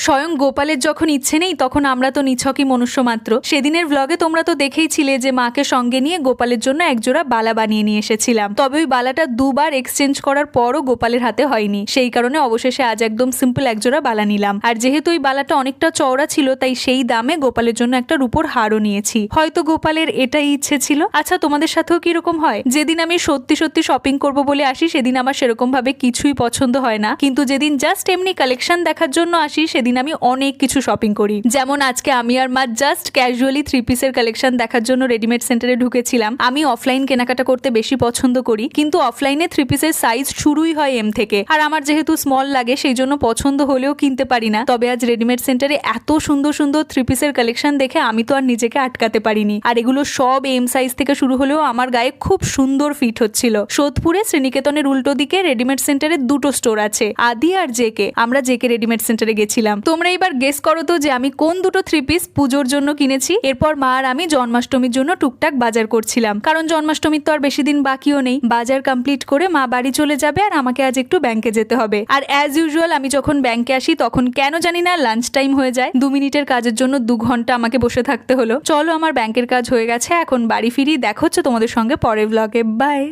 স্বয়ং গোপালের যখন ইচ্ছে নেই তখন আমরা তো নিছকই মনুষ্য মাত্র। সেদিনের ব্লগে তোমরা তো দেখেইছিলে যে মাকে সঙ্গে নিয়ে গোপালের জন্য একজোড়া বালা বানিয়ে নিয়ে এসেছিলাম। তবে ওই বালাটা দুবার এক্সচেঞ্জ করার পরও গোপালের হাতে হয়নি, সেই কারণে অবশেষে আজ একদম সিম্পল একজোড়া বালা নিলাম। আর যেহেতু ওই বালাটা অনেকটা চওড়া ছিল তাই সেই দামে গোপালের জন্য একটা রূপোর হারও নিয়েছি। হয়তো গোপালের এটাই ইচ্ছে ছিল। আচ্ছা, তোমাদের সাথেও কিরকম হয়? যেদিন আমি সত্যি সত্যি শপিং করব বলে আসি সেদিন আমার সেরকম ভাবে কিছুই পছন্দ হয় না, কিন্তু যেদিন জাস্ট এমনি কালেকশন দেখার জন্য আসি সেদিন আমি অনেক কিছু শপিং করি। যেমন আজকে আমি আর মা জাস্ট ক্যাজুয়ালি 3 পিসের কালেকশন দেখার জন্য রেডিমেড সেন্টারে ঢুকেছিলাম। আমি অফলাইন কেনাকাটা করতে বেশি পছন্দ করি, কিন্তু অফলাইনে 3 পিসের সাইজ শুরুই হয় এম থেকে, আর আমার যেহেতু স্মল লাগে সেই জন্য পছন্দ হলেও কিনতে পারি না। তবে আজ রেডিমেড সেন্টারে এত সুন্দর সুন্দর 3 পিসের কালেকশন দেখে আমি তো আর নিজেকে আটকাতে পারিনি। আর এগুলো সব এম সাইজ থেকে শুরু হলেও আমার গায়ে খুব সুন্দর ফিট হচ্ছিল। সোদপুরে শ্রীনিকেতনের উল্টো দিকে রেডিমেড সেন্টারে দুটো স্টোর আছে, আদি আর জেকে। আমরা জেকে রেডিমেড সেন্টারে গেছিলাম। তোমরা এবার গেস করো তো যে আমি কোন দুটো 3 পিস পুজোর জন্য কিনেছি। এরপর মা আর আমি জন্মাষ্টমীর জন্য টুকটাক বাজার করছিলাম, কারণ জন্মাষ্টমীর তো আর বেশি দিন বাকিও নেই। বাজার কমপ্লিট করে মা বাড়ি চলে যাবে আর আমাকে আজ একটু ব্যাংকে যেতে হবে। আর অ্যাজ ইউজুয়াল আমি যখন ব্যাংকে আসি তখন কেন জানি না লাঞ্চ টাইম হয়ে যায়। 2 মিনিটের কাজের জন্য 2 ঘন্টা আমাকে বসে থাকতে হলো। চলো, আমার ব্যাংকের কাজ হয়ে গেছে, এখন বাড়ি ফিরি। দেখা হচ্ছে তোমাদের সঙ্গে পরের ব্লগে। বাই।